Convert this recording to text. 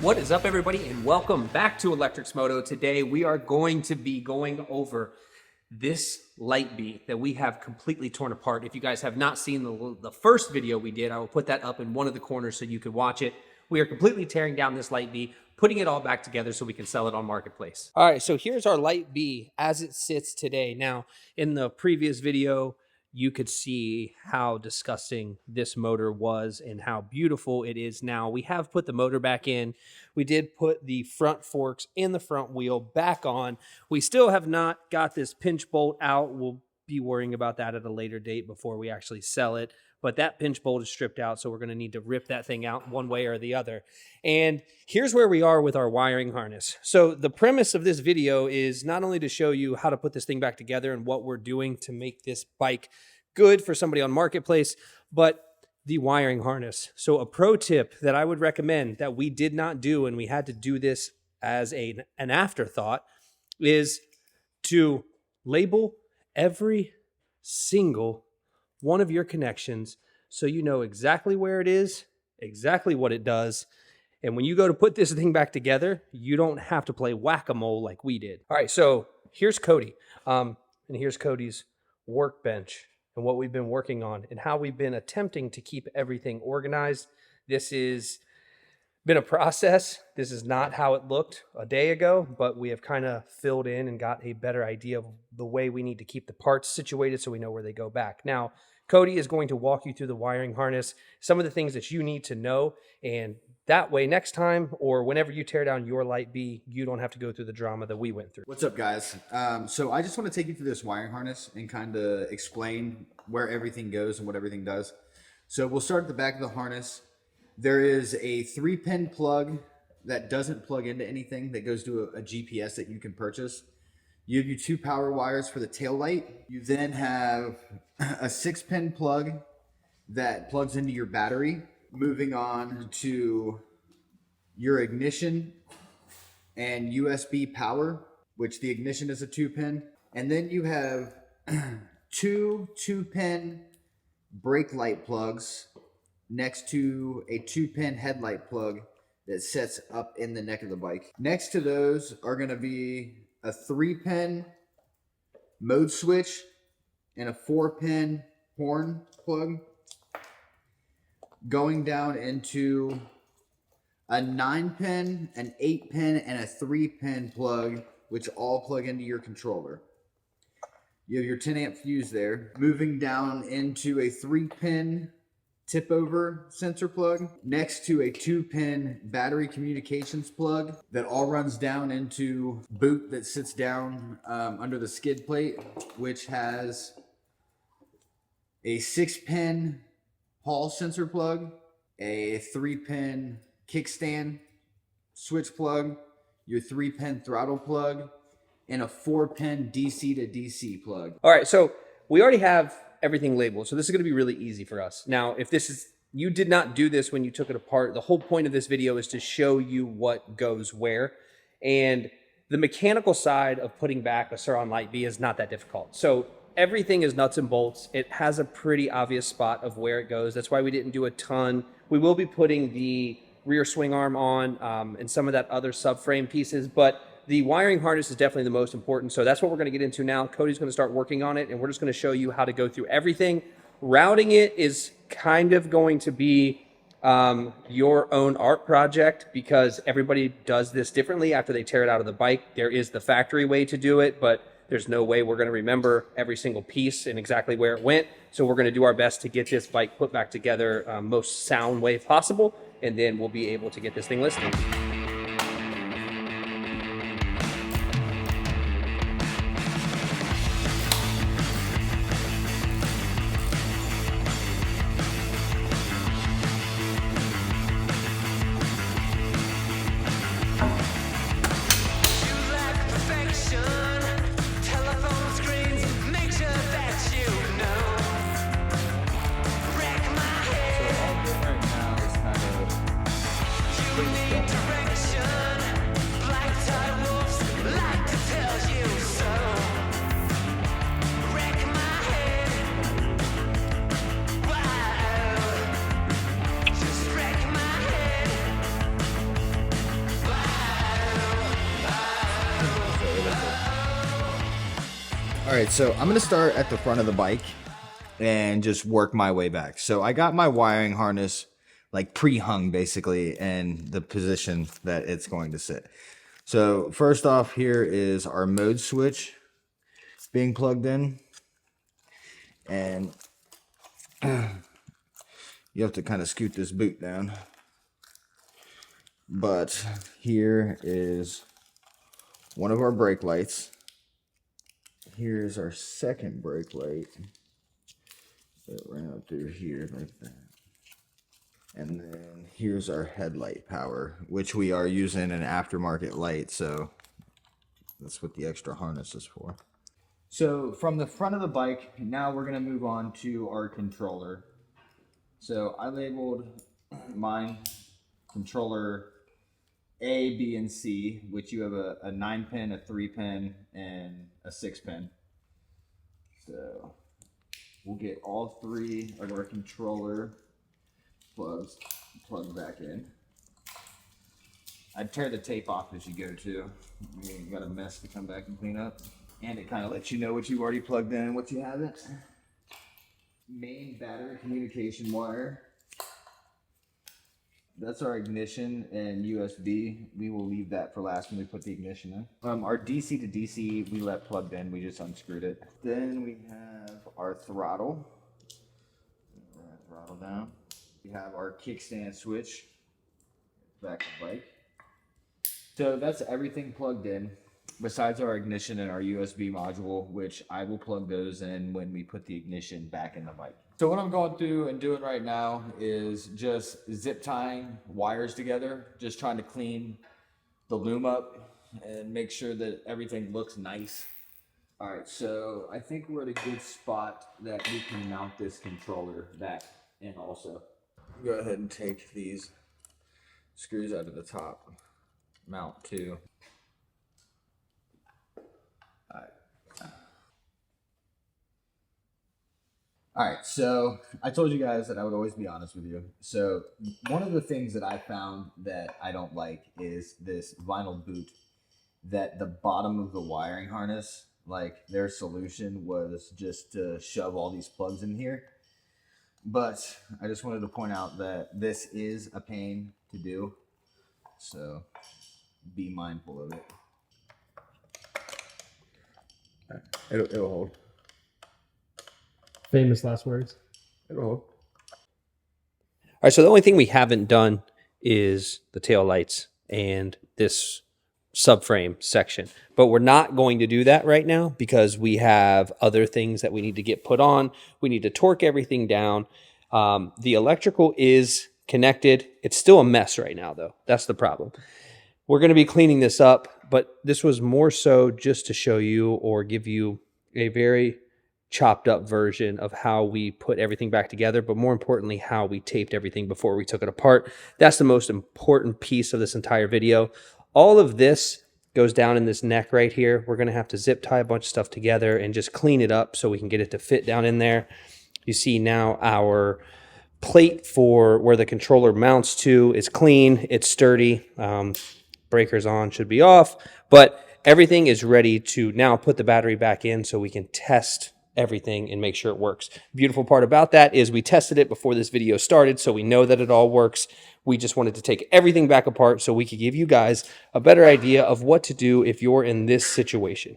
What is up, everybody, and welcome back to Electrix Moto. Today we are going to be going over this light bee that we have completely torn apart. If you guys have not seen the first video we did, I will put that up in one of the corners so you can watch it. We are completely tearing down this light bee, putting it all back together so we can sell it on Marketplace. All right, so here's our light bee as it sits today. Now, in the previous video, you could see how disgusting this motor was and how beautiful it is now. We have put the motor back in. We did put the front forks and the front wheel back on. We still have not got this pinch bolt out. We'll be worrying about that at a later date before we actually sell it. But that pinch bolt is stripped out, so we're going to need to rip that thing out one way or the other. And here's where we are with our wiring harness. So the premise of this video is not only to show you how to put this thing back together and what we're doing to make this bike good for somebody on Marketplace, but the wiring harness. So a pro tip that I would recommend that we did not do, and we had to do this as an afterthought, is to label every single one of your connections so you know exactly where it is, exactly what it does. And when you go to put this thing back together, you don't have to play whack-a-mole like we did. All right, so here's Cody. And here's Cody's workbench and what we've been working on and how we've been attempting to keep everything organized. This has been a process. This is not how it looked a day ago, but we have kind of filled in and got a better idea of the way we need to keep the parts situated so we know where they go back. Now, Cody is going to walk you through the wiring harness, some of the things that you need to know, and that way next time or whenever you tear down your light bee, you don't have to go through the drama that we went through. What's up, guys? So I just want to take you through this wiring harness and kind of explain where everything goes and what everything does. So we'll start at the back of the harness. There is a 3-pin plug that doesn't plug into anything, that goes to a GPS that you can purchase. You have your 2 power wires for the tail light. You then have a 6-pin plug that plugs into your battery. Moving on to your ignition and USB power, which the ignition is a 2-pin. And then you have 2 2-pin brake light plugs next to a 2-pin headlight plug that sets up in the neck of the bike. Next to those are going to be a 3-pin mode switch and a 4-pin horn plug, going down into a 9-pin, an 8-pin, and a 3-pin plug, which all plug into your controller. You have your 10-amp fuse there. Moving down into a 3-pin tip-over sensor plug, next to a 2-pin battery communications plug that all runs down into boot that sits down under the skid plate, which has a 6-pin hall sensor plug, a 3-pin kickstand switch plug, your 3-pin throttle plug, and a 4-pin DC to DC plug. All right, so we already have everything labeled, so this is going to be really easy for us. Now, if this is, you did not do this when you took it apart, the whole point of this video is to show you what goes where, and the mechanical side of putting back a Surron Light Bee is not that difficult. So everything is nuts and bolts. It has a pretty obvious spot of where it goes. That's why we didn't do a ton. We will be putting the rear swing arm on and some of that other subframe pieces, but the wiring harness is definitely the most important. So that's what we're going to get into now. Cody's going to start working on it, and we're just going to show you how to go through everything. Routing it is kind of going to be your own art project because everybody does this differently after they tear it out of the bike. There is the factory way to do it, but there's no way we're going to remember every single piece and exactly where it went. So we're going to do our best to get this bike put back together most sound way possible, and then we'll be able to get this thing listed. right, so I'm gonna start at the front of the bike and just work my way back. So I got my wiring harness like pre-hung basically in the position that it's going to sit. So first off, here is our mode switch being plugged in, and you have to kind of scoot this boot down. But here is one of our brake lights. Here's our second brake light that ran up through here like that. And then here's our headlight power, which we are using an aftermarket light, so that's what the extra harness is for. So from the front of the bike, now we're going to move on to our controller. So I labeled mine controller A, B, and C, which you have a 9-pin, a 3-pin, and a 6-pin. So we'll get all three of our controller plugs plugged back in. I'd tear the tape off as you go too. You got a mess to come back and clean up. And it kind of lets you know what you've already plugged in and what you haven't. Main battery communication wire. That's our ignition and USB. We will leave that for last when we put the ignition in. Our DC to DC we left plugged in. We just unscrewed it. Then we have our throttle. Throttle down. We have our kickstand switch. Back the bike. So that's everything plugged in, besides our ignition and our USB module, which I will plug those in when we put the ignition back in the bike. So what I'm going through and doing right now is just zip tying wires together, just trying to clean the loom up and make sure that everything looks nice. All right, so I think we're at a good spot that we can mount this controller back in also. Go ahead and take these screws out of the top. Mount two. All right, so I told you guys that I would always be honest with you. So one of the things that I found that I don't like is this vinyl boot, that the bottom of the wiring harness, like their solution was just to shove all these plugs in here. But I just wanted to point out that this is a pain to do, so be mindful of it. It'll hold. Famous last words. It'll hold. All right, so the only thing we haven't done is the tail lights and this subframe section. But we're not going to do that right now because we have other things that we need to get put on. We need to torque everything down. The electrical is connected. It's still a mess right now, though. That's the problem. We're going to be cleaning this up, but this was more so just to show you or give you a very chopped up version of how we put everything back together, but more importantly, how we taped everything before we took it apart. That's the most important piece of this entire video. All of this goes down in this neck right here. We're going to have to zip tie a bunch of stuff together and just clean it up so we can get it to fit down in there. You see now our plate for where the controller mounts to is clean. It's sturdy. Breakers on, should be off, but everything is ready to now put the battery back in so we can test everything and make sure it works. Beautiful part about that is we tested it before this video started, so we know that it all works. We just wanted to take everything back apart so we could give you guys a better idea of what to do if you're in this situation.